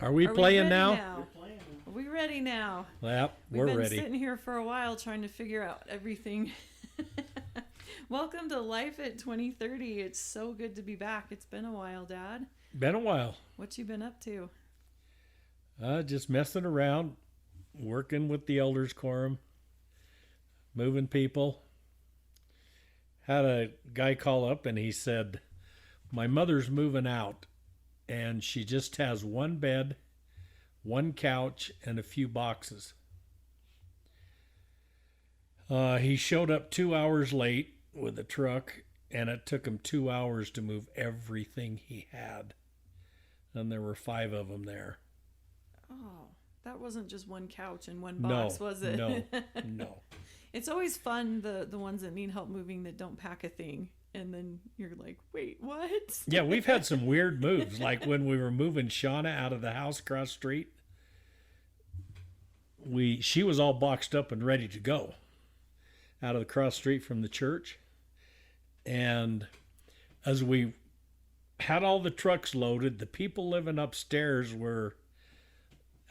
Are we playing now? Are we ready now? Yep, We've been ready. sitting here for a while trying to figure out everything. Welcome to Life at 2030. It's so good to be back. It's been a while, Dad. Been a while. What you been up to? Just messing around, working with the elders quorum, moving people. Had a guy call up and he said, my mother's moving out and she just has one bed, one couch, and a few boxes. He showed up 2 hours late with a truck, and it took him 2 hours to move everything he had. And there were 5 of them there. Oh, that wasn't just one couch and one box, was it? No. It's always fun, the ones that need help moving that don't pack a thing. And then you're like, wait, what? Yeah, we've had some weird moves. Like when we were moving Shauna out of the house across the street, she was all boxed up and ready to go out of the cross street from the church. And as we had all the trucks loaded, the people living upstairs were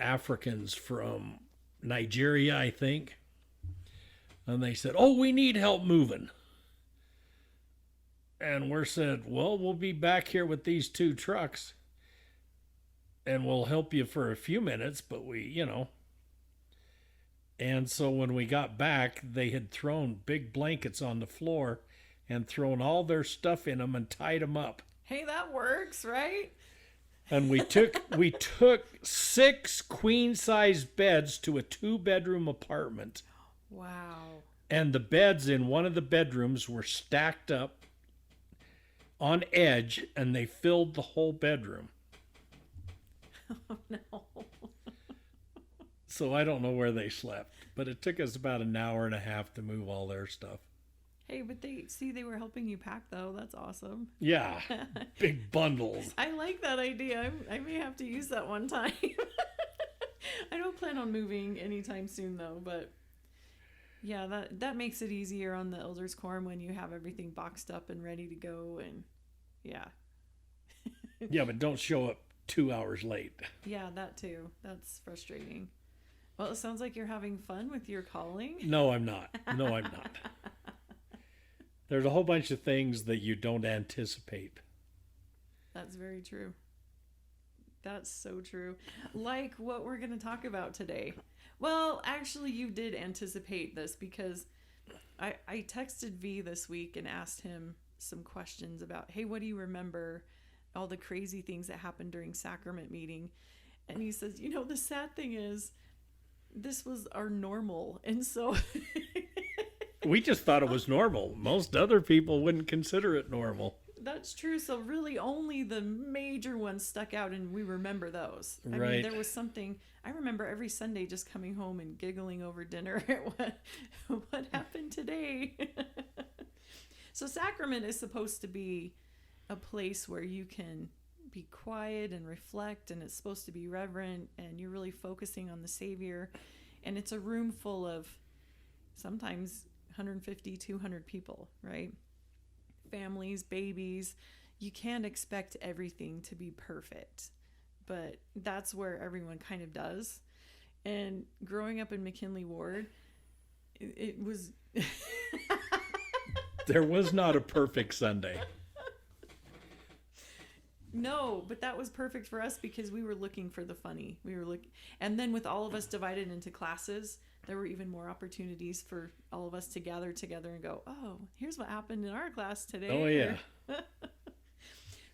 Africans from Nigeria, I think. And they said, oh, we need help moving. And we're said, well, we'll be back here with these 2 trucks and we'll help you for a few minutes, but And so when we got back, they had thrown big blankets on the floor and thrown all their stuff in them and tied them up. Hey, that works, right? And we took 6 queen-size beds to a 2-bedroom apartment. Wow. And the beds in one of the bedrooms were stacked up on edge, and they filled the whole bedroom. Oh, no. So I don't know where they slept, but it took us about an hour and a half to move all their stuff. Hey, but they were helping you pack, though. That's awesome. Yeah, big bundles. I like that idea. I may have to use that one time. I don't plan on moving anytime soon, though, but yeah, that makes it easier on the elders quorum when you have everything boxed up and ready to go, and yeah. Yeah, but don't show up 2 hours late. Yeah, that too. That's frustrating. Well, it sounds like you're having fun with your calling. No, I'm not. There's a whole bunch of things that you don't anticipate. That's very true. That's so true. Like what we're going to talk about today. Well, actually, you did anticipate this because I texted V this week and asked him some questions about, hey, what do you remember? All the crazy things that happened during Sacrament meeting. And he says, the sad thing is this was our normal. And so we just thought it was normal. Most other people wouldn't consider it normal. That's true. So really only the major ones stuck out and we remember those. I mean, there was something, I remember every Sunday just coming home and giggling over dinner at what happened today. So Sacrament is supposed to be a place where you can be quiet and reflect, and it's supposed to be reverent, and you're really focusing on the Savior. And it's a room full of sometimes 150, 200 people, right? Families, babies. You can't expect everything to be perfect, but that's where everyone kind of does. And growing up in McKinley Ward, it was... There was not a perfect Sunday. No, but that was perfect for us because we were looking for the funny. And then with all of us divided into classes, there were even more opportunities for all of us to gather together and go, oh, here's what happened in our class today. Oh, yeah.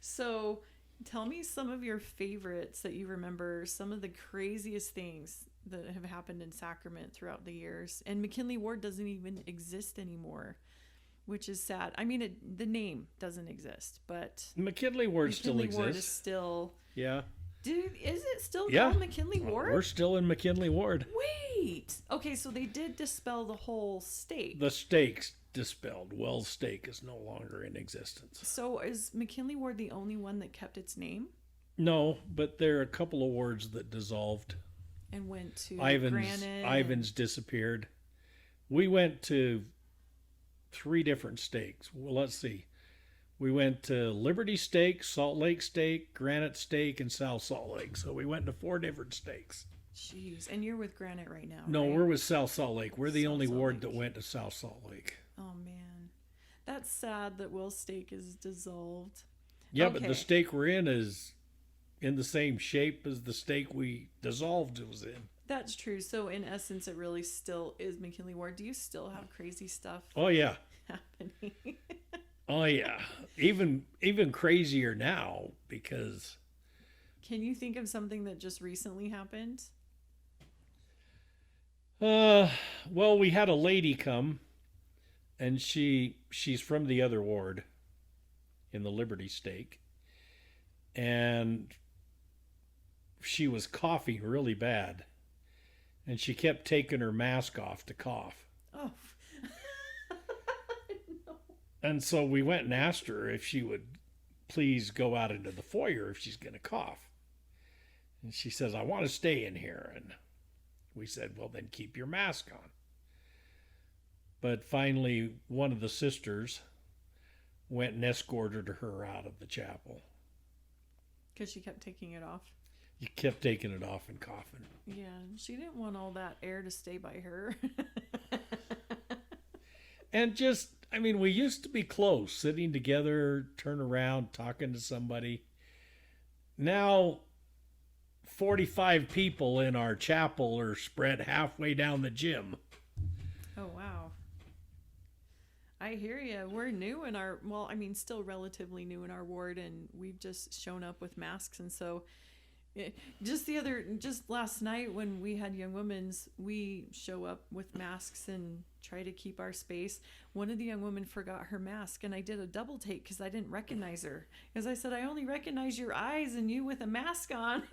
So tell me some of your favorites that you remember, some of the craziest things that have happened in Sacrament throughout the years. And McKinley Ward doesn't even exist anymore, which is sad. I mean, the name doesn't exist, but McKinley Ward still exists. Ward is still... Yeah. Dude, is it still called McKinley Ward? We're still in McKinley Ward. Wait. Okay, so they did dispel the whole stake. The stake's dispelled. Wells Stake is no longer in existence. So is McKinley Ward the only one that kept its name? No, but there are a couple of wards that dissolved. And went to Granite. Ivans disappeared. We went to 3 different stakes. Well, let's see. We went to Liberty Steak, Salt Lake Steak, Granite Steak, and South Salt Lake. So we went to 4 different steaks. Jeez. And you're with Granite right now, No, right? we're with South Salt Lake. We're the South only Salt ward Lake. that went to South Salt Lake. Oh, man. That's sad that Will's Steak is dissolved. Yeah, Okay. but the steak we're in is in the same shape as the steak we dissolved was in. That's true. So in essence, it really still is McKinley Ward. Do you still have crazy stuff Oh, yeah. happening? Oh, yeah. Even crazier now because... Can you think of something that just recently happened? Well, we had a lady come, and she's from the other ward in the Liberty Steak, and she was coughing really bad, and she kept taking her mask off to cough. Oh. No. And so we went and asked her if she would please go out into the foyer if she's going to cough. And she says, I want to stay in here. And we said, well, then keep your mask on. But finally, one of the sisters went and escorted her out of the chapel. Because she kept taking it off. You kept taking it off and coughing. Yeah, she didn't want all that air to stay by her. And just, I mean, we used to be close, sitting together, turn around, talking to somebody. Now, 45 people in our chapel are spread halfway down the gym. Oh, wow. I hear you. We're new in our, well, I mean, still relatively new in our ward, and we've just shown up with masks. And so just last night when we had Young Women's, we show up with masks and try to keep our space. One of the young women forgot her mask, and I did a double take because I didn't recognize her. Because I said, I only recognize your eyes and you with a mask on.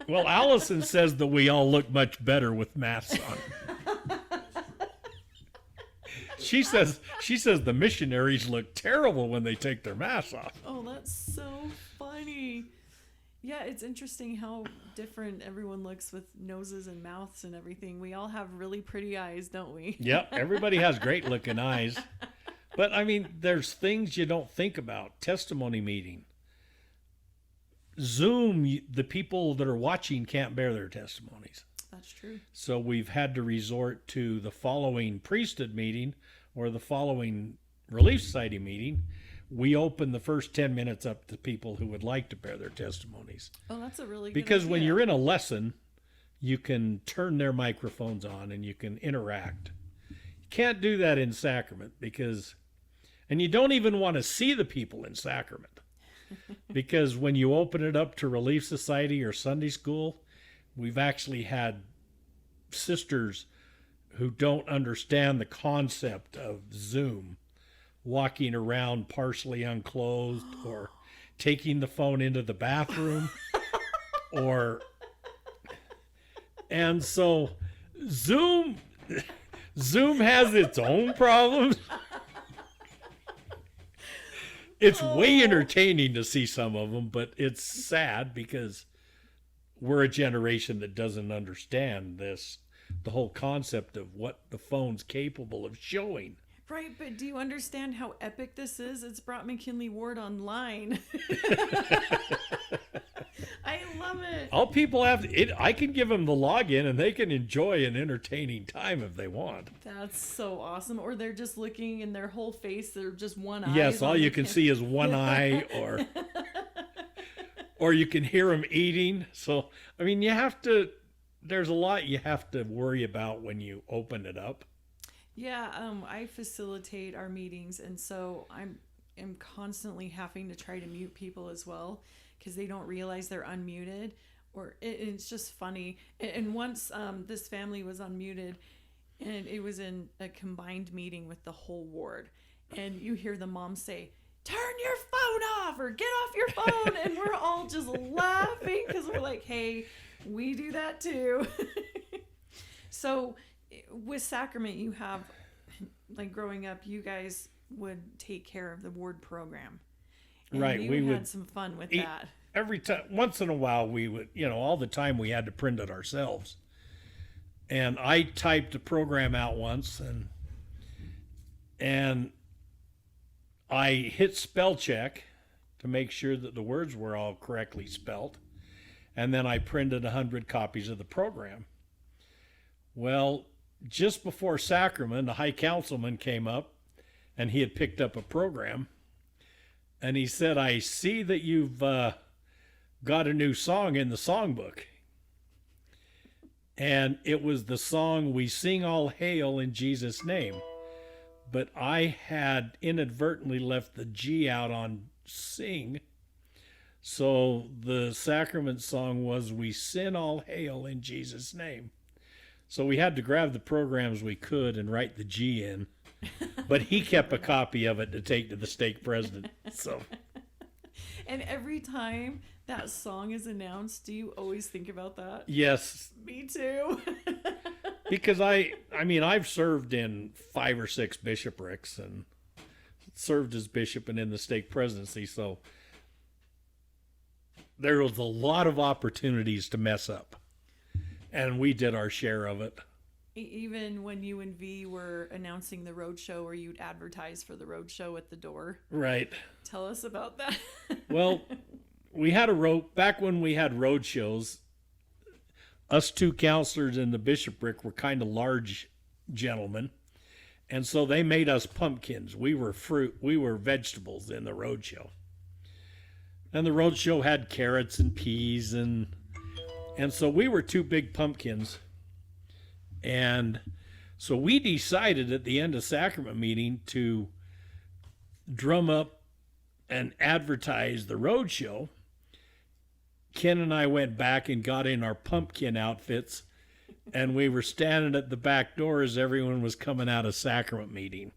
Well, Allison says that we all look much better with masks on. She says the missionaries look terrible when they take their masks off. Oh, that's so funny. Yeah, it's interesting how different everyone looks with noses and mouths and everything. We all have really pretty eyes, don't we? Yep, everybody has great looking eyes. But I mean, there's things you don't think about. Testimony meeting. Zoom, the people that are watching can't bear their testimonies. That's true. So we've had to resort to the following priesthood meeting or the following Relief Society meeting. We open the first 10 minutes up to people who would like to bear their testimonies. Oh, that's a really good Because when idea. you're in a lesson, you can turn their microphones on and you can interact. You can't do that in Sacrament and you don't even want to see the people in Sacrament. Because when you open it up to Relief Society or Sunday school, we've actually had sisters who don't understand the concept of Zoom walking around partially unclothed or taking the phone into the bathroom and so Zoom has its own problems. It's way entertaining to see some of them, but it's sad because we're a generation that doesn't understand the whole concept of what the phone's capable of showing. Right, but do you understand how epic this is? It's brought McKinley Ward online. I love it. All people have I can give them the login and they can enjoy an entertaining time if they want. That's so awesome. Or they're just looking in their whole face. They're just one eye. Yes, all you can see is one eye or you can hear them eating. So, I mean, there's a lot you have to worry about when you open it up. Yeah, I facilitate our meetings, and so I'm constantly having to try to mute people as well because they don't realize they're unmuted, or it's just funny. And once this family was unmuted, and it was in a combined meeting with the whole ward, and you hear the mom say, "Turn your phone off," or "Get off your phone," and we're all just laughing because we're like, "Hey, we do that too." So with Sacrament, you have, like, growing up, you guys would take care of the ward program. And right. We had some fun with that. Every time, once in a while, we would, all the time we had to print it ourselves. And I typed a program out once and I hit spell check to make sure that the words were all correctly spelt. And then I printed 100 copies of the program. Well, just before Sacrament, the high councilman came up and he had picked up a program. And he said, I see that you've got a new song in the songbook. And it was the song, We Sing All Hail in Jesus' Name. But I had inadvertently left the G out on sing. So the Sacrament song was, We Sing All Hail in Jesus' Name. So we had to grab the programs we could and write the G in. But he kept a copy of it to take to the stake president. So. And every time that song is announced, do you always think about that? Yes. Me too. Because I've served in 5 or 6 bishoprics and served as bishop and in the stake presidency. So there was a lot of opportunities to mess up. And we did our share of it. Even when you and V were announcing the road show, or you'd advertise for the road show at the door. Right. Tell us about that. Well, we had back when we had road shows, us 2 counselors in the bishopric were kind of large gentlemen. And so they made us pumpkins. We were fruit, we were vegetables in the road show. And the road show had carrots and peas and so we were 2 big pumpkins. And so we decided at the end of Sacrament meeting to drum up and advertise the road show. Ken and I went back and got in our pumpkin outfits, and we were standing at the back door as everyone was coming out of Sacrament meeting.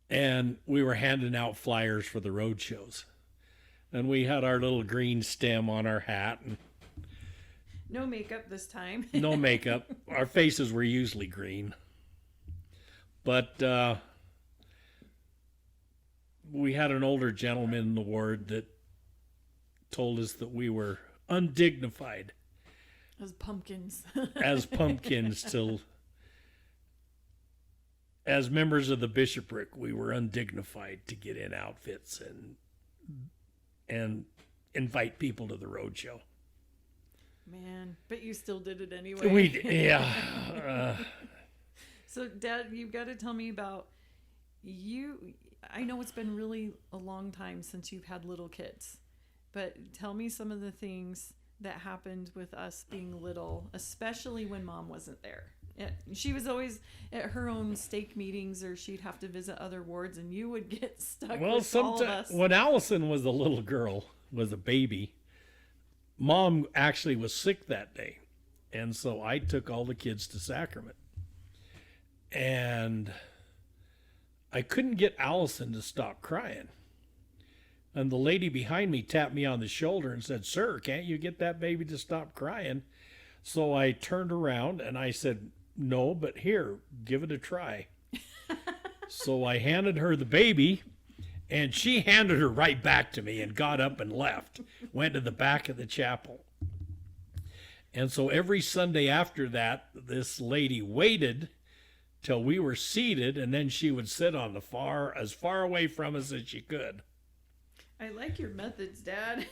And we were handing out flyers for the road shows. And we had our little green stem on our hat. And no makeup this time. No makeup. Our faces were usually green. But we had an older gentleman in the ward that told us that we were undignified. As pumpkins. As pumpkins till... As members of the bishopric, we were undignified to get in outfits and invite people to the road show. Man, but you still did it anyway. Yeah. So, Dad, you've got to tell me about you. I know it's been really a long time since you've had little kids, but tell me some of the things that happened with us being little, especially when Mom wasn't there. She was always at her own stake meetings, or she'd have to visit other wards, and you would get stuck with all of us. When Allison was a little girl, was a baby, Mom actually was sick that day. And so I took all the kids to Sacrament. And I couldn't get Allison to stop crying. And the lady behind me tapped me on the shoulder and said, "Sir, can't you get that baby to stop crying?" So I turned around and I said, "No, but here, give it a try." So I handed her the baby, and she handed her right back to me and got up and left, went to the back of the chapel. And so every Sunday after that, this lady waited till we were seated, and then she would sit on as far away from us as she could. I like your methods, Dad.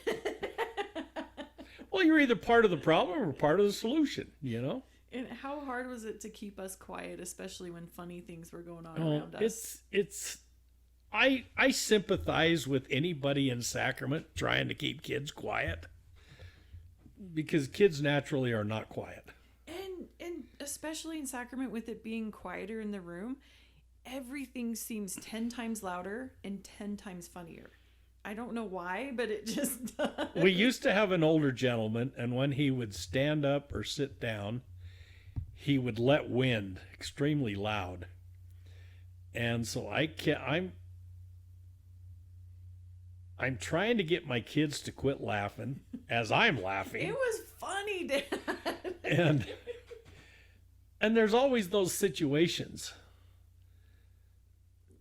Well, you're either part of the problem or part of the solution, you know? And how hard was it to keep us quiet, especially when funny things were going on around us? I sympathize with anybody in Sacrament trying to keep kids quiet, because kids naturally are not quiet. And especially in Sacrament, with it being quieter in the room, everything seems 10 times louder and 10 times funnier. I don't know why, but it just does. We used to have an older gentleman, and when he would stand up or sit down, he would let wind extremely loud. And so I'm trying to get my kids to quit laughing as I'm laughing. It was funny, Dad. And there's always those situations.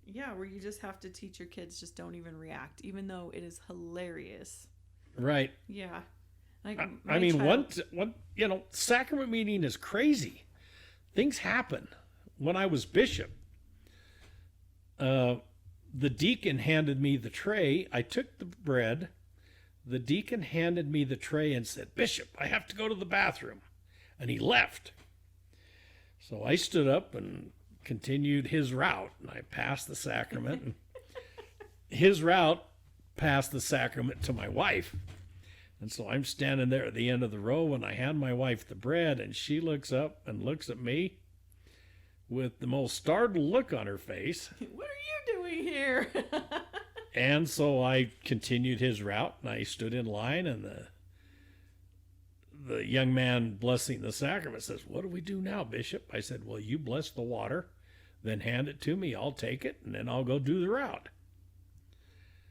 Yeah, where you just have to teach your kids, just don't even react, even though it is hilarious. Right. Yeah. Like Sacrament meeting is crazy. Things happen. When I was bishop, The deacon handed me the tray. I took the bread. The deacon handed me the tray and said, "Bishop, I have to go to the bathroom." And he left. So I stood up and continued his route, and I passed the sacrament. And his route passed the sacrament to my wife. And so I'm standing there at the end of the row, and I hand my wife the bread, and she looks up and looks at me with the most startled look on her face. What are you doing here? And so I continued his route, and I stood in line, and the young man blessing the sacrament says, "What do we do now, Bishop?" I said, "Well, you bless the water, then hand it to me. I'll take it, and then I'll go do the route."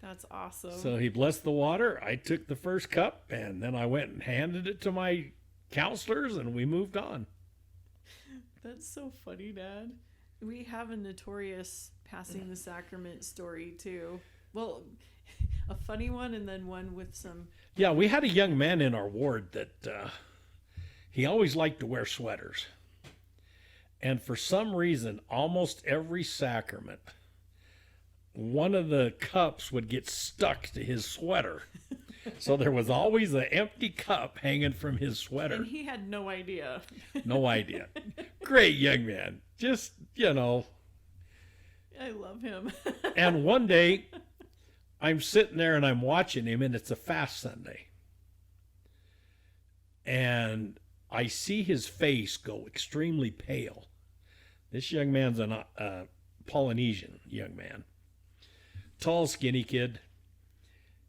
That's awesome. So he blessed the water. I took the first cup, and then I went and handed it to my counselors, and we moved on. That's so funny, Dad. We have a notorious passing the sacrament story, too. Well, a funny one, and then one with some... Yeah, we had a young man in our ward that he always liked to wear sweaters. And for some reason, almost every sacrament, one of the cups would get stuck to his sweater. So there was always an empty cup hanging from his sweater. And he had no idea. No idea. Great young man. Just, I love him. And one day, I'm sitting there and I'm watching him, and it's a fast Sunday. And I see his face go extremely pale. This young man's a Polynesian young man. Tall, skinny kid.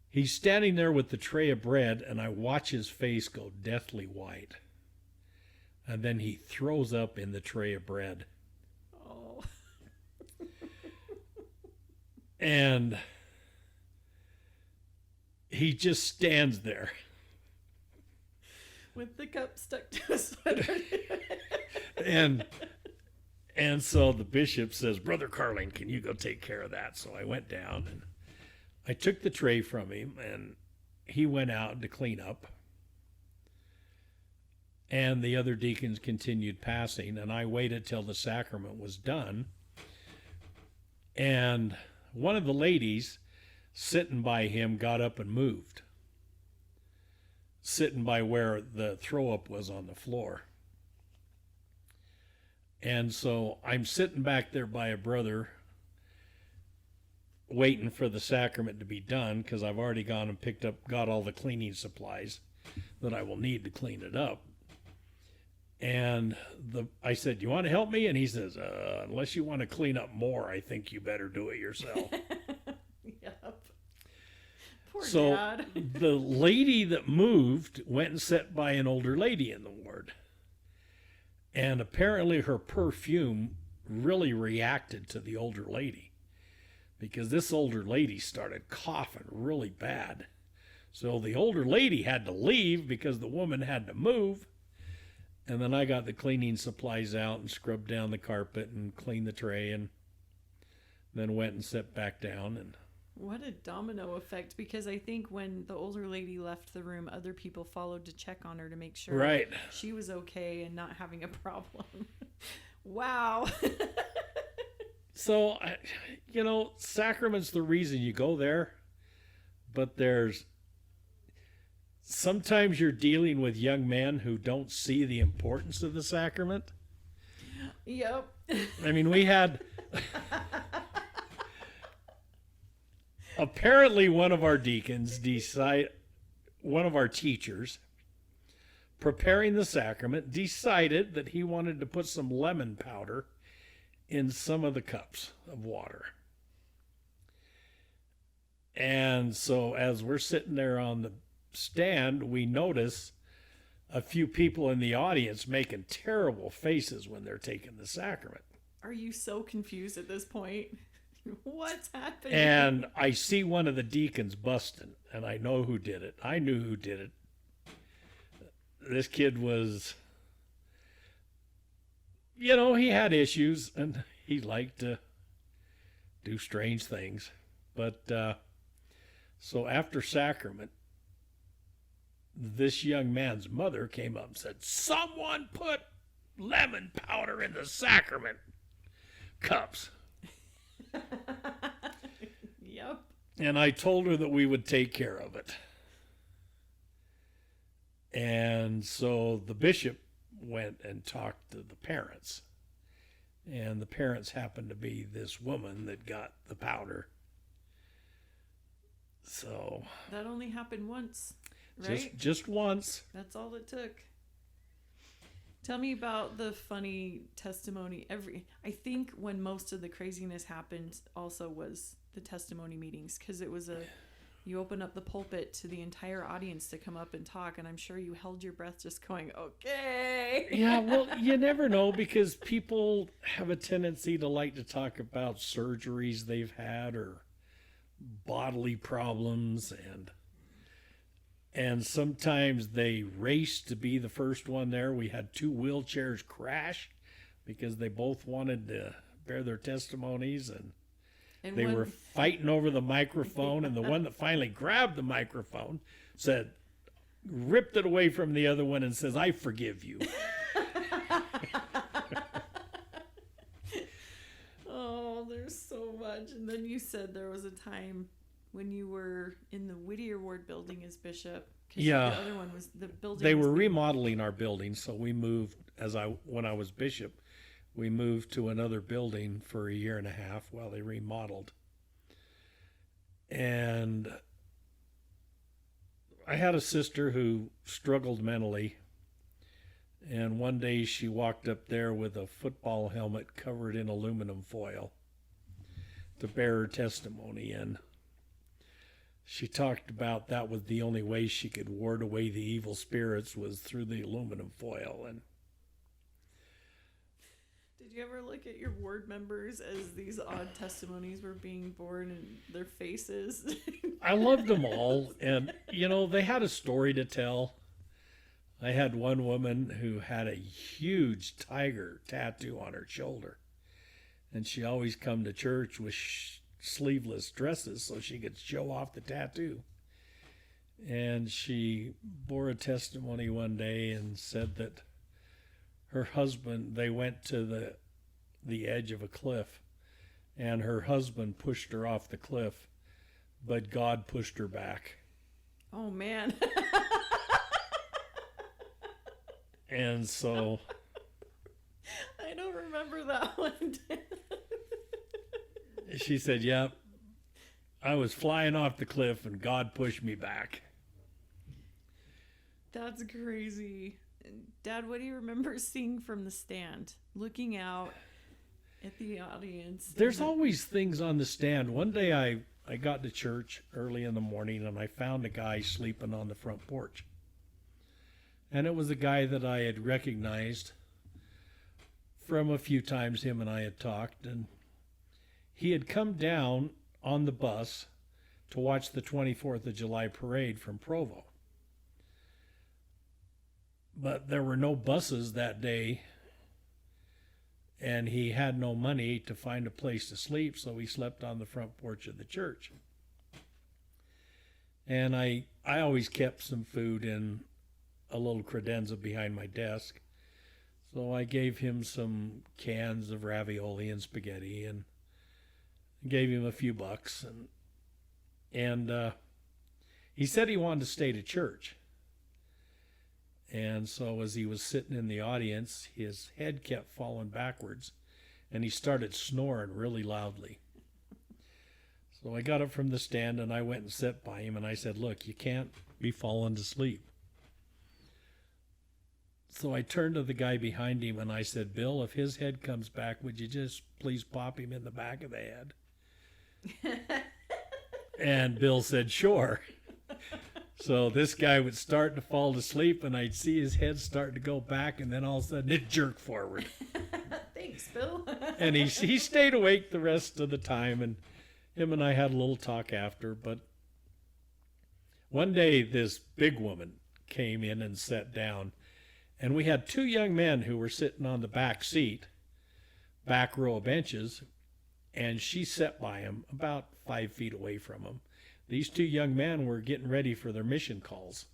He's standing there with the tray of bread, and I watch his face go deathly white. And then he throws up in the tray of bread. Oh. And he just stands there. With the cup stuck to his sweater. And so the bishop says, "Brother Carling, can you go take care of that?" So I went down and I took the tray from him, and he went out to clean up. And the other deacons continued passing, and I waited till the sacrament was done. And one of the ladies sitting by him got up and moved, sitting by where the throw up was on the floor. And so I'm sitting back there by a brother waiting for the sacrament to be done, because I've already gone and got all the cleaning supplies that I will need to clean it up. And I said, "You want to help me?" And he says, "Unless you want to clean up more, I think you better do it yourself." Yep. Poor so Dad. The lady that moved went and sat by an older lady in the ward. And apparently her perfume really reacted to the older lady, because this older lady started coughing really bad. So the older lady had to leave because the woman had to move. And then I got the cleaning supplies out and scrubbed down the carpet and cleaned the tray, and then went and sat back down. And what a domino effect, because I think when the older lady left the room, other people followed to check on her to make sure she was okay and not having a problem. Wow. So, sacrament's the reason you go there, but sometimes you're dealing with young men who don't see the importance of the sacrament. Yep. I mean, we had... Apparently one of our deacons one of our teachers preparing the sacrament decided that he wanted to put some lemon powder in some of the cups of water. And so as we're sitting there on the stand, we notice a few people in the audience making terrible faces when they're taking the sacrament. Are you so confused at this point? What's happening? And I see one of the deacons busting, and I know who did it. I knew who did it. This kid was, he had issues, and he liked to do strange things. But so after sacrament, this young man's mother came up and said, "Someone put lemon powder in the sacrament cups." Yep. And I told her that we would take care of it. And so the bishop went and talked to the parents. And the parents happened to be this woman that got the powder. So that only happened once, right? Just once. That's all it took. Tell me about the funny testimony. I think when most of the craziness happened also was the testimony meetings, because it was you open up the pulpit to the entire audience to come up and talk, and I'm sure you held your breath just going, okay. Yeah, well, you never know, because people have a tendency to like to talk about surgeries they've had or bodily problems, and sometimes they race to be the first one there. We had 2 wheelchairs crash because they both wanted to bear their testimonies, and they were fighting over the microphone, and the one that finally grabbed the microphone ripped it away from the other one and says, "I forgive you." Oh, there's so much. And then you said there was a time when you were in the Whittier Ward building as bishop. Yeah. The other one was the building. They were remodeling our building, so we moved when I was bishop. We moved to another building for a year and a half while they remodeled. And I had a sister who struggled mentally. And one day she walked up there with a football helmet covered in aluminum foil to bear her testimony in. She talked about that was the only way she could ward away the evil spirits was through the aluminum foil. And did you ever look at your ward members as these odd testimonies were being born and their faces? I loved them all. And, they had a story to tell. I had one woman who had a huge tiger tattoo on her shoulder. And she always come to church with sleeveless dresses so she could show off the tattoo. And she bore a testimony one day and said that her husband, they went to the edge of a cliff, and her husband pushed her off the cliff, but God pushed her back. Oh, man. And so I don't remember that one. She said, "Yeah, I was flying off the cliff and God pushed me back." That's crazy. Dad, what do you remember seeing from the stand? Looking out at the audience. There's always things on the stand. One day I got to church early in the morning and I found a guy sleeping on the front porch. And it was a guy that I had recognized from a few times him and I had talked. And he had come down on the bus to watch the 24th of July parade from Provo. But there were no buses that day, and he had no money to find a place to sleep, so he slept on the front porch of the church. And I always kept some food in a little credenza behind my desk, so I gave him some cans of ravioli and spaghetti and gave him a few bucks, and he said he wanted to stay to church. And so as he was sitting in the audience, his head kept falling backwards, and he started snoring really loudly. So I got up from the stand, and I went and sat by him, and I said, "Look, you can't be falling to sleep." So I turned to the guy behind him, and I said, "Bill, if his head comes back, would you just please pop him in the back of the head?" And Bill said, "Sure." So this guy would start to fall to sleep, and I'd see his head start to go back, and then all of a sudden it jerked forward. Thanks, Bill. And he stayed awake the rest of the time, and him and I had a little talk after. But one day this big woman came in and sat down, and we had 2 young men who were sitting on the back seat, back row of benches, and she sat by him about 5 feet away from him. These 2 young men were getting ready for their mission calls.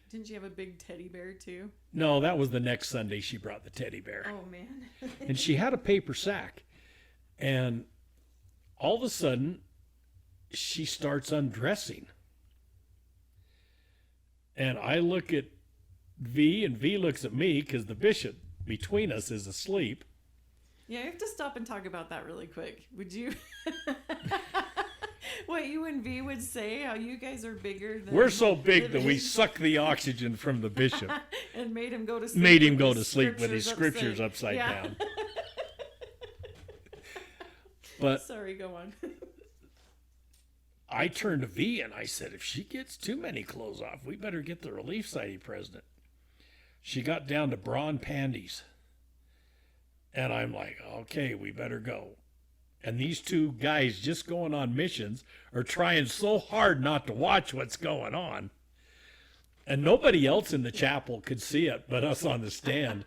Didn't she have a big teddy bear too? No, that was the next Sunday she brought the teddy bear. Oh, man. And she had a paper sack. And all of a sudden, she starts undressing. And I look at V, and V looks at me because the bishop between us is asleep. Yeah, I have to stop and talk about that really quick. Would you? What you and V would say, how you guys are bigger than... We're so big that we suck the oxygen from the bishop. And made him go to sleep. Made him go to sleep with his scriptures upside down. But sorry, go on. I turned to V and I said, if she gets too many clothes off, we better get the Relief Society president. She got down to bra and panties. And I'm like, okay, we better go. And these two guys just going on missions are trying so hard not to watch what's going on. And nobody else in the chapel could see it but us on the stand.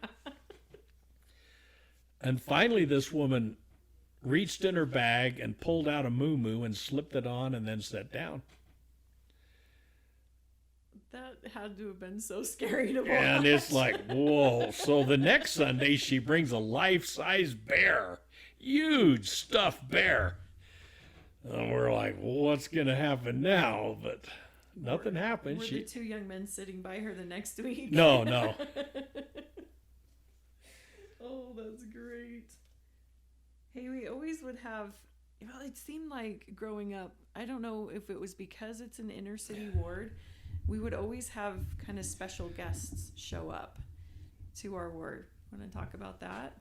And finally this woman reached in her bag and pulled out a moo-moo and slipped it on and then sat down. That had to have been so scary to watch. And it's like, whoa. So the next Sunday she brings a life-size bear. Huge stuffed bear. And we're like, well, what's going to happen now? But nothing happened. Were the two young men sitting by her the next week? No. Oh, that's great. Hey, we always would have, well, it seemed like growing up, I don't know if it was because it's an inner city ward, we would always have kind of special guests show up to our ward. Want to talk about that?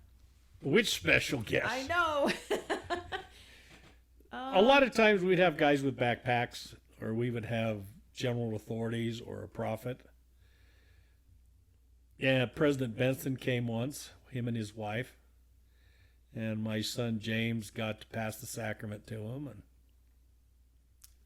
Which special guest? I know. A lot of times we'd have guys with backpacks, or we would have general authorities or a prophet. Yeah, President Benson came once, him and his wife. And my son James got to pass the sacrament to him. And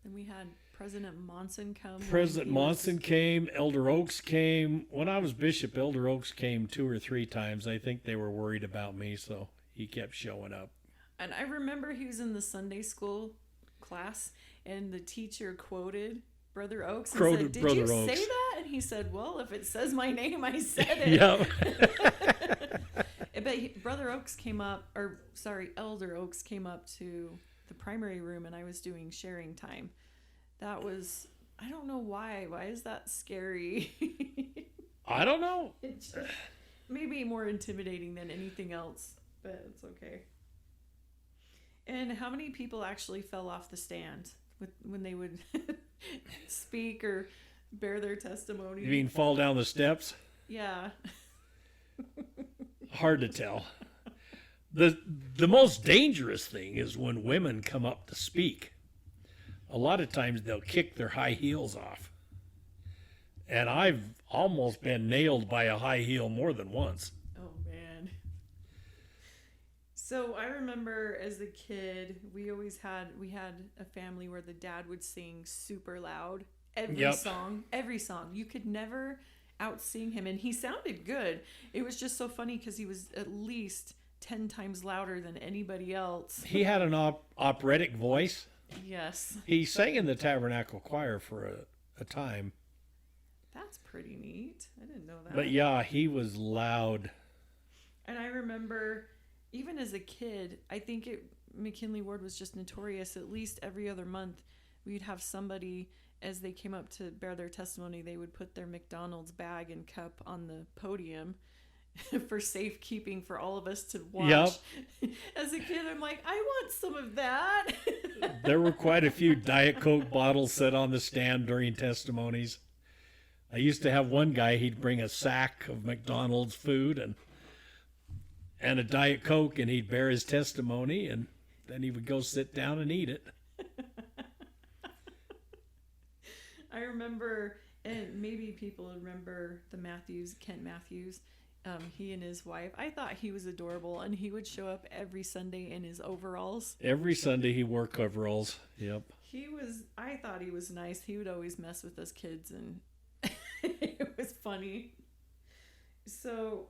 then we had President Monson come. President Monson came. Elder Oaks came. When I was bishop, Elder Oaks came 2 or 3 times. I think they were worried about me, so he kept showing up. And I remember he was in the Sunday school class, and the teacher quoted Brother Oaks and said, "Did you say that?" And he said, "Well, if it says my name, I said it." Yep. But Brother Oaks came up, Elder Oaks came up to the primary room, and I was doing sharing time. That was, I don't know why. Why is that scary? I don't know. It's maybe more intimidating than anything else, but it's okay. And how many people actually fell off the stand when they would speak or bear their testimony? You mean fall down the steps? Yeah. Hard to tell. The most dangerous thing is when women come up to speak. A lot of times they'll kick their high heels off. And I've almost been nailed by a high heel more than once. Oh, man. So I remember as a kid, we had a family where the dad would sing super loud. Every song. You could never out-sing him. And he sounded good. It was just so funny because he was at least 10 times louder than anybody else. He had an operatic voice. Yes. He sang in the Tabernacle Choir for a time. That's pretty neat. I didn't know that. But yeah, he was loud. And I remember, even as a kid, I think McKinley Ward was just notorious. At least every other month, we'd have somebody, as they came up to bear their testimony, they would put their McDonald's bag and cup on the podium for safekeeping for all of us to watch. Yep. As a kid, I'm like, I want some of that. There were quite a few Diet Coke bottles set on the stand during testimonies. I used to have one guy, he'd bring a sack of McDonald's food and a Diet Coke, and he'd bear his testimony, and then he would go sit down and eat it. I remember, and maybe people remember Kent Matthews. He and his wife, I thought he was adorable, and he would show up every Sunday in his overalls. Every Sunday he wore coveralls. Yep. I thought he was nice. He would always mess with us kids, and it was funny. So,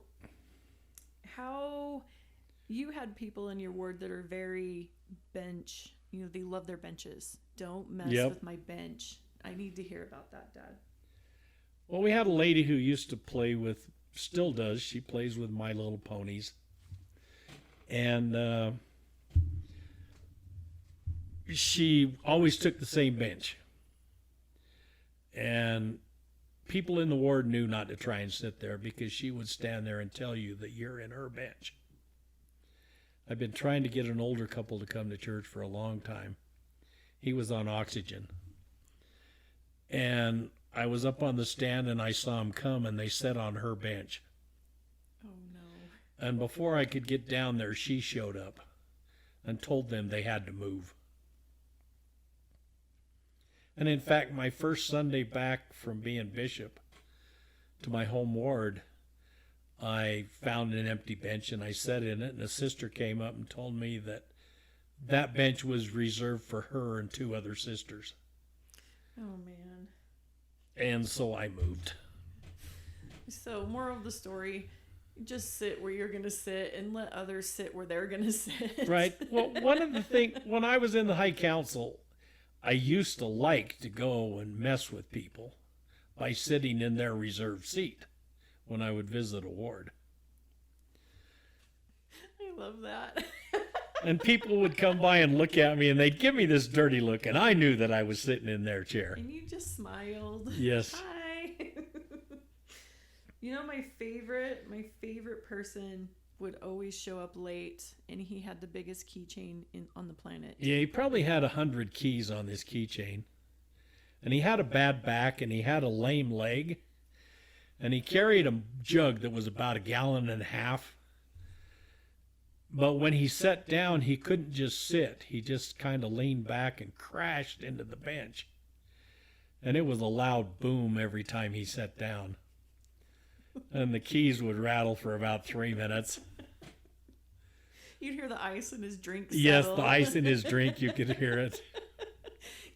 how you had people in your ward that are very bench, they love their benches. Don't mess with my bench. I need to hear about that, Dad. Well, we had a lady who used to play with, still does, she plays with My Little Ponies. And she always took the same bench. And people in the ward knew not to try and sit there because she would stand there and tell you that you're in her bench. I've been trying to get an older couple to come to church for a long time. He was on oxygen. And I was up on the stand and I saw him come and they sat on her bench. Oh, no. And before I could get down there, she showed up and told them they had to move. And in fact, my first Sunday back from being bishop to my home ward, I found an empty bench and I sat in it, and a sister came up and told me that that bench was reserved for her and 2 other sisters. Oh, man. And so I moved. So, moral of the story, just sit where you're going to sit and let others sit where they're going to sit. Right. Well, one of the things, when I was in the High Council, I used to like to go and mess with people by sitting in their reserved seat when I would visit a ward. I love that. And people would come by and look at me and they'd give me this dirty look, and I knew that I was sitting in their chair. And you just smiled. Yes. Hi. You know, my favorite person would always show up late, and he had the biggest keychain on the planet. Yeah, he probably had 100 keys on his keychain. And he had a bad back, and he had a lame leg. And he carried a jug that was about 1.5 gallons. But when he sat down, he couldn't just sit. He just kind of leaned back and crashed into the bench. And it was a loud boom every time he sat down. And the keys would rattle for about 3 minutes. You'd hear the ice in his drink settle. Yes, the ice in his drink, you could hear it.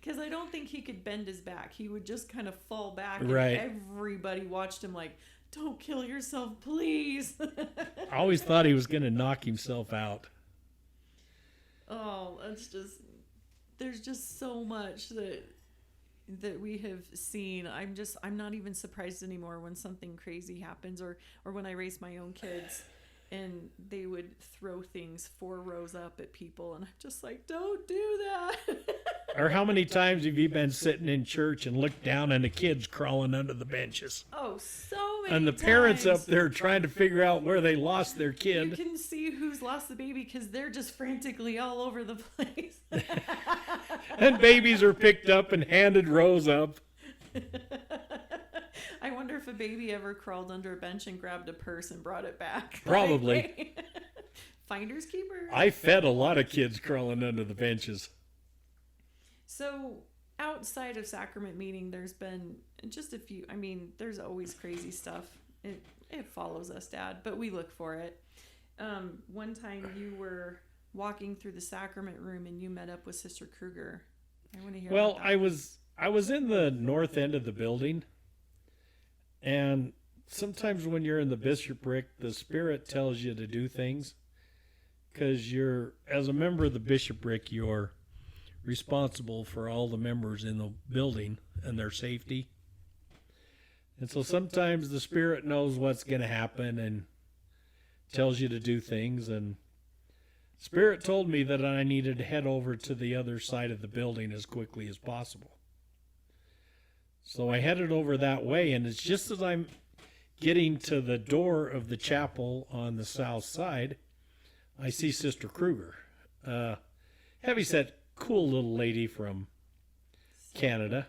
Because I don't think he could bend his back. He would just kind of fall back. Right. And everybody watched him like, don't kill yourself, please. I always thought he was going to knock himself out. Oh, there's just so much that we have seen. I'm not even surprised anymore when something crazy happens, or when I raise my own kids and they would throw things 4 rows up at people, and I'm just like, don't do that. Or how many times have you been sitting in church and looked down and the kids crawling under the benches? Oh, so many And the times. parents up there trying to figure out where they lost their kid. You can see who's lost the baby because they're just frantically all over the place. And babies are picked up and handed rows up. I wonder if a baby ever crawled under a bench and grabbed a purse and brought it back. Probably. Finders keepers. I fed a lot of kids crawling under the benches. So outside of sacrament meeting, there's been just a few. I mean, there's always crazy stuff. It follows us, Dad, but we look for it. One time you were walking through the sacrament room and you met up with Sister Kruger. I want to hear. Well, about that. I was in the north end of the building, and sometimes when you're in the bishopric, the Spirit tells you to do things because as a member of the bishopric, you're responsible for all the members in the building and their safety. And so sometimes the Spirit knows what's going to happen and tells you to do things. And Spirit told me that I needed to head over to the other side of the building as quickly as possible. So I headed over that way, and it's just as I'm getting to the door of the chapel on the south side, I see Sister Kruger. Heavyset, cool little lady from Canada.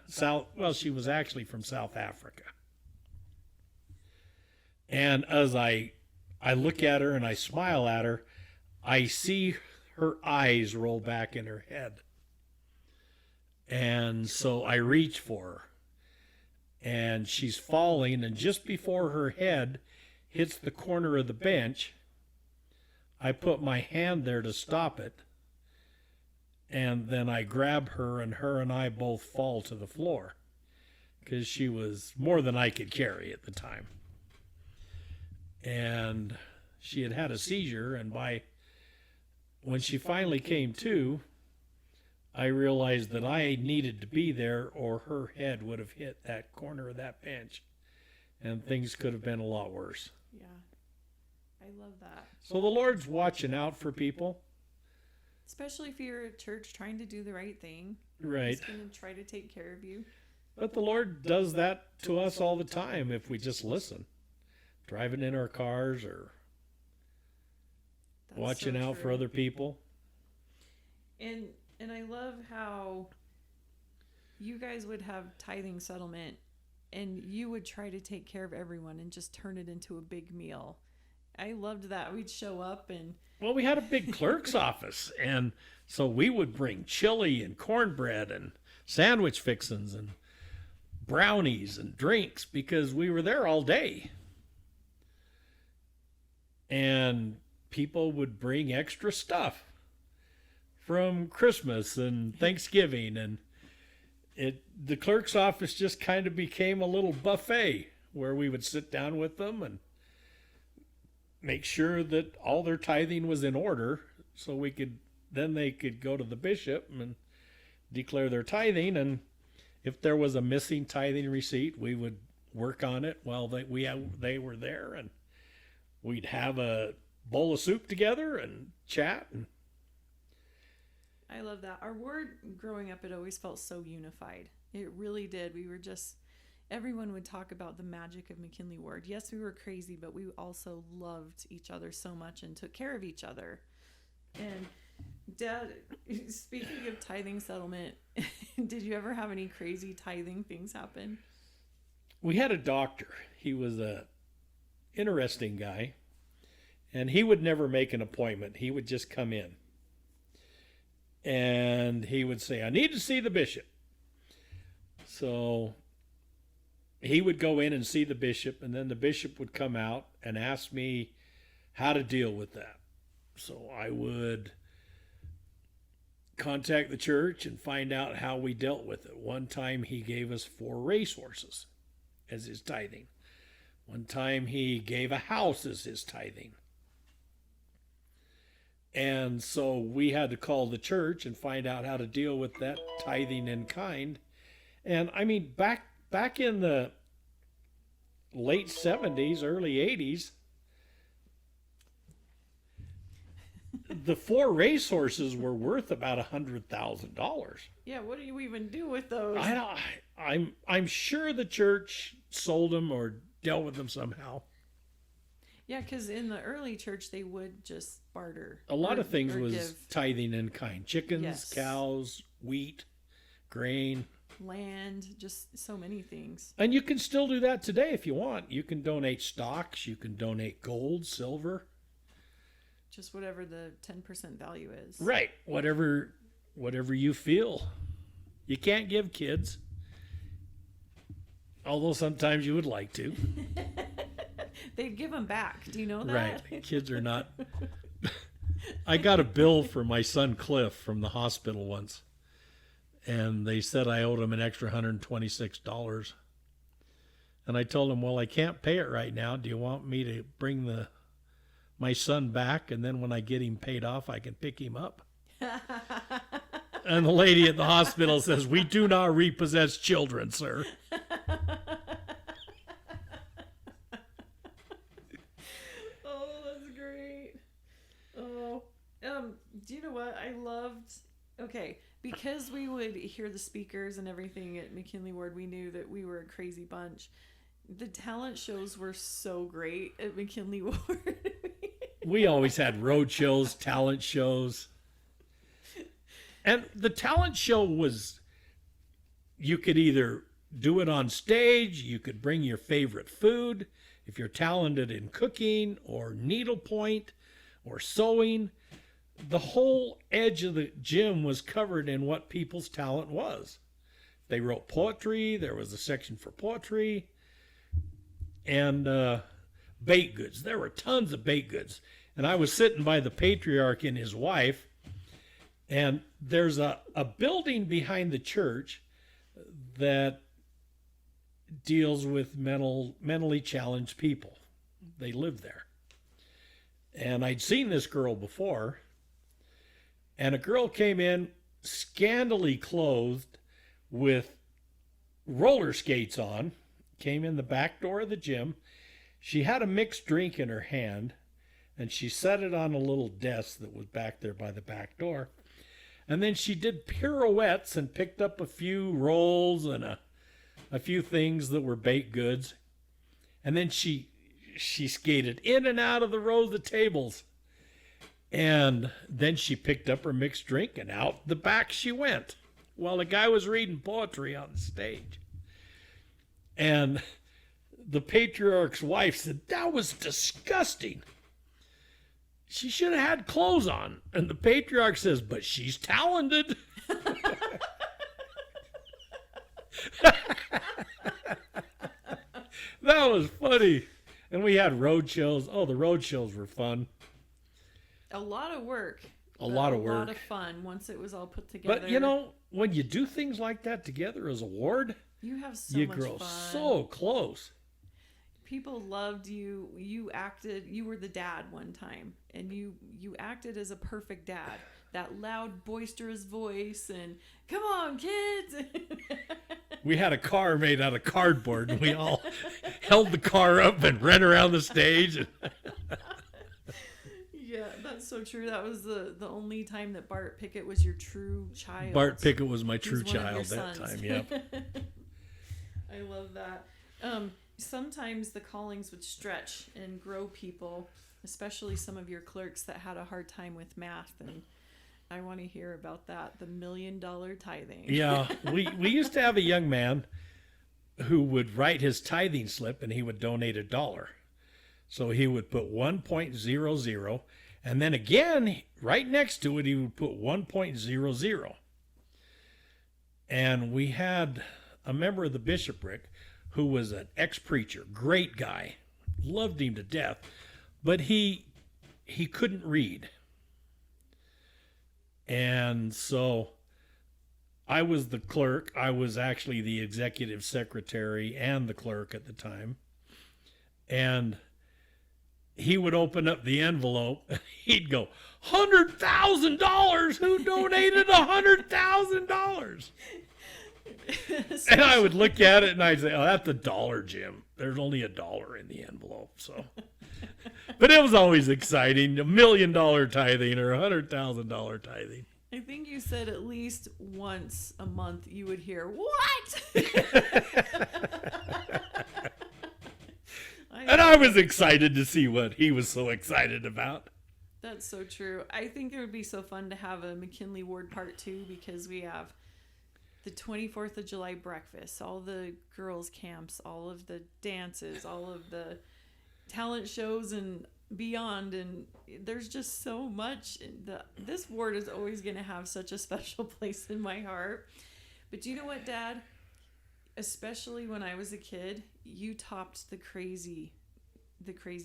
She was actually from South Africa. And as I look at her and I smile at her, I see her eyes roll back in her head. And so I reach for her. And she's falling, and just before her head hits the corner of the bench, I put my hand there to stop it. And then I grab her, and I both fall to the floor because she was more than I could carry at the time. And she had a seizure, and when she finally came to, I realized that I needed to be there or her head would have hit that corner of that bench, and things could have been a lot worse. Yeah, I love that. So the Lord's watching out for people. Especially if you're at church trying to do the right thing. Right. He's going to try to take care of you. But the Lord does that to us all the time if we just listen. Driving in our cars or That's watching so out true. for other people. And I love how you guys would have tithing settlement and you would try to take care of everyone and just turn it into a big meal. I loved that. We'd show up and... Well, we had a big clerk's office, and so we would bring chili and cornbread and sandwich fixins and brownies and drinks because we were there all day. And people would bring extra stuff from Christmas and Thanksgiving, and the clerk's office just kind of became a little buffet where we would sit down with them and make sure that all their tithing was in order so they could go to the bishop and declare their tithing, and if there was a missing tithing receipt, we would work on it while they were there, and we'd have a bowl of soup together and chat. And I love that. Our ward growing up, it always felt so unified. It really did. We were just, everyone would talk about the magic of McKinley Ward. Yes, we were crazy, but we also loved each other so much and took care of each other. And Dad, speaking of tithing settlement, did you ever have any crazy tithing things happen? we had a doctor. He was a interesting guy, and he would never make an appointment. He would just come in, and he would say, "I need to see the bishop." So he would go in and see the bishop, and then the bishop would come out and ask me how to deal with that. So I would contact the church and find out how we dealt with it. One time he gave us 4 racehorses as his tithing. One time he gave a house as his tithing. And so we had to call the church and find out how to deal with that tithing in kind. And I mean, back in the late 70s, early 80s, the 4 racehorses were worth about $100,000. Yeah, what do you even do with those? I'm sure the church sold them or dealt with them somehow. Yeah, because in the early church they would just barter. A lot of things or was give tithing in kind: chickens, Yes. cows, wheat, grain. land, just so many things. And you can still do that today if you want. You can donate stocks, you can donate gold, silver. Just whatever the 10% value is. Right. Whatever you feel. You can't give kids. Although sometimes you would like to. They'd give them back. Do you know that? Right. Kids are not. I got a bill for my son Cliff from the hospital once. And they said I owed him an extra $126. And I told him, well, I can't pay it right now. Do you want me to bring my son back? And then when I get him paid off, I can pick him up. And the lady at the hospital says, we do not repossess children, sir. Oh, that's great. Oh, do you know what I loved? Okay, because we would hear the speakers and everything at McKinley Ward, we knew that we were a crazy bunch. The talent shows were so great at McKinley Ward. We always had road shows, talent shows. And the talent show was, you could either do it on stage, you could bring your favorite food, if you're talented in cooking or needlepoint or sewing. The whole edge of the gym was covered in what people's talent was. They wrote poetry, there was a section for poetry, and baked goods. There were tons of baked goods. And I was sitting by the patriarch and his wife, and there's a building behind the church that deals with mentally challenged people. They live there. And I'd seen this girl before, and a girl came in scantily clothed with roller skates on, came in the back door of the gym. She had a mixed drink in her hand, and she set it on a little desk that was back there by the back door. And then she did pirouettes and picked up a few rolls and a few things that were baked goods. And then she skated in and out of the rows of tables. And then she picked up her mixed drink and out the back she went while the guy was reading poetry on the stage. And the patriarch's wife said, "That was disgusting. She should have had clothes on." And the patriarch says, "But she's talented." That was funny. And we had road shows. Oh, the road shows were fun. A lot of work. A lot of work. A lot of fun once it was all put together. But, you know, when you do things like that together as a ward, you have so you much grow fun. so close. People loved you. You were the dad one time, and you acted as a perfect dad. That loud, boisterous voice, and "Come on, kids!" We had a car made out of cardboard, and we all held the car up and ran around the stage. Yeah, that's so true. That was the only time that Bart Pickett was your true child. Bart Pickett was my He true was one of your child that sons. time, yep. I love that. Sometimes the callings would stretch and grow people, especially some of your clerks that had a hard time with math, and I want to hear about that, the $1 million tithing. Yeah, we used to have a young man who would write his tithing slip, and he would donate $1. So he would put 1.00, and then again, right next to it, he would put 1.00. And we had a member of the bishopric who was an ex-preacher, great guy, loved him to death, but he couldn't read. And so I was the clerk. I was actually the executive secretary and the clerk at the time. And he would open up the envelope and he'd go, $100,000? Who donated $100,000? And I would look at it and I'd say, "Oh, that's $1, Jim. There's only $1 in the envelope." So, but it was always exciting. $1 million tithing or $100,000 tithing. I think you said at least once a month you would hear, "What?" And I was excited to see what he was so excited about. That's so true. I think it would be so fun to have a McKinley Ward Part 2 because we have the 24th of July breakfast, all the girls' camps, all of the dances, all of the talent shows and beyond. And there's just so much. This ward is always going to have such a special place in my heart. But you know what, Dad? Especially when I was a kid, you topped the crazy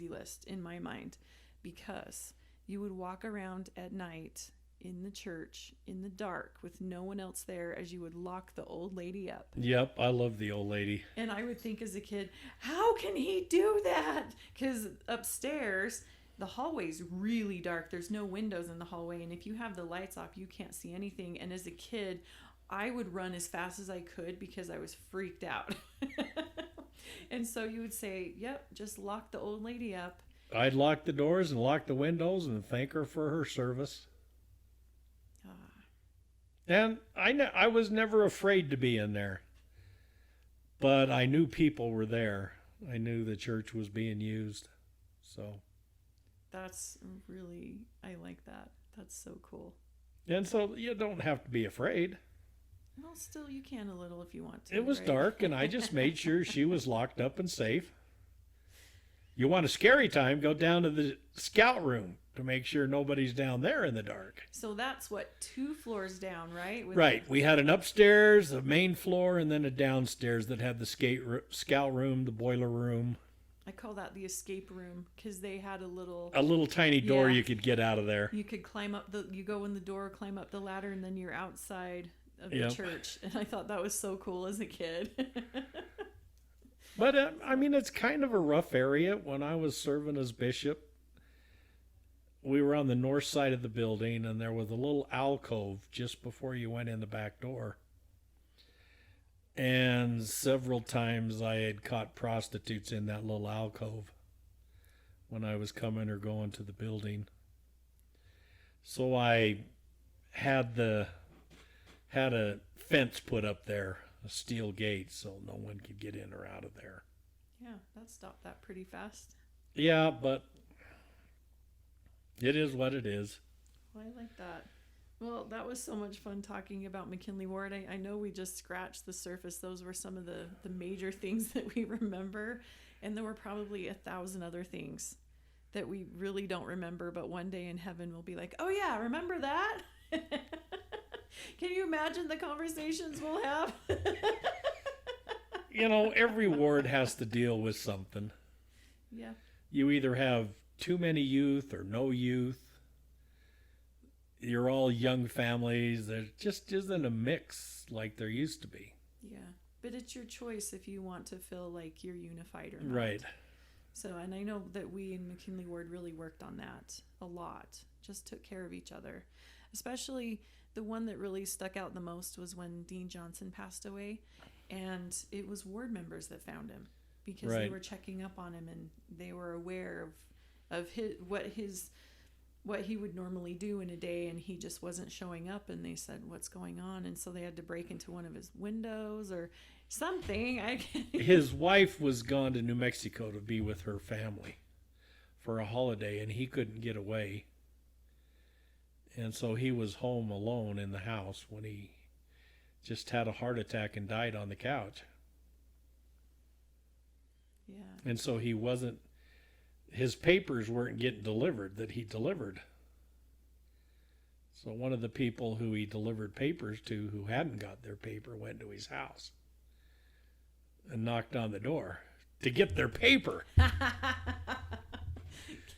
list in my mind, because you would walk around at night in the church in the dark with no one else there as you would lock the old lady up. Yep, I love the old lady. And I would think as a kid, how can he do that? Because upstairs, the hallway's really dark. There's no windows in the hallway. And if you have the lights off, you can't see anything. And as a kid, I would run as fast as I could because I was freaked out. And so you would say, "Yep, just lock the old lady up." I'd lock the doors and lock the windows and thank her for her service. And I was never afraid to be in there. But I knew people were there. I knew the church was being used. So that's really, I like that. That's so cool. And so you don't have to be afraid. Well, still, you can a little if you want to. It was right? dark, and I just made sure she was locked up and safe. You want a scary time, go down to the scout room to make sure nobody's down there in the dark. So that's what, 2 floors down, right? Right. We had an upstairs, a main floor, and then a downstairs that had the scout room, the boiler room. I call that the escape room because they had a little tiny door you could get out of there. You could climb up you go in the door, climb up the ladder, and then you're outside of the church. And I thought that was so cool as a kid. But, I mean, it's kind of a rough area. When I was serving as bishop, we were on the north side of the building, and there was a little alcove just before you went in the back door. And several times I had caught prostitutes in that little alcove. when I was coming or going to the building. So I had a fence put up there, a steel gate, so no one could get in or out of there. Yeah, that stopped that pretty fast. Yeah, but it is what it is. Well, I like that. Well, that was so much fun talking about McKinley Ward. I know we just scratched the surface. Those were some of the major things that we remember. And there were probably 1,000 other things that we really don't remember. But one day in heaven, we'll be like, oh, yeah, remember that? Can you imagine the conversations we'll have? Every ward has to deal with something. Yeah. You either have too many youth or no youth. You're all young families. There just isn't a mix like there used to be. Yeah. But it's your choice if you want to feel like you're unified or not. Right. So, and I know that we in McKinley Ward really worked on that a lot. Just took care of each other. Especially the one that really stuck out the most was when Dean Johnson passed away. And it was ward members that found him because they were checking up on him and they were aware of what he would normally do in a day, and he just wasn't showing up, and they said, what's going on? And so they had to break into one of his windows or something. His wife was gone to New Mexico to be with her family for a holiday, and he couldn't get away. And so he was home alone in the house when he just had a heart attack and died on the couch. Yeah. And so his papers weren't getting delivered that he delivered. So one of the people who he delivered papers to who hadn't got their paper went to his house and knocked on the door to get their paper.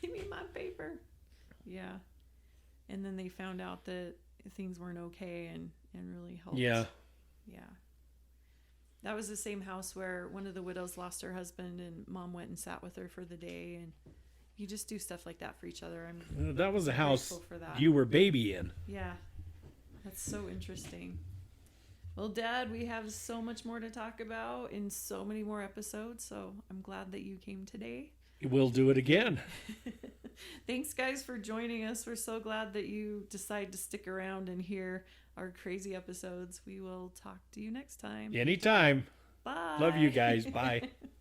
Give me my paper. Yeah. And then they found out that things weren't okay and really helped. Yeah. Yeah. That was the same house where one of the widows lost her husband and mom went and sat with her for the day, and you just do stuff like that for each other. That was a house for that. You were baby in. Yeah. That's so interesting. Well, Dad, we have so much more to talk about in so many more episodes, so I'm glad that you came today. We'll do it again. Thanks, guys, for joining us. We're so glad that you decide to stick around and hear our crazy episodes. We will talk to you next time. Anytime. Bye. Love you guys. Bye.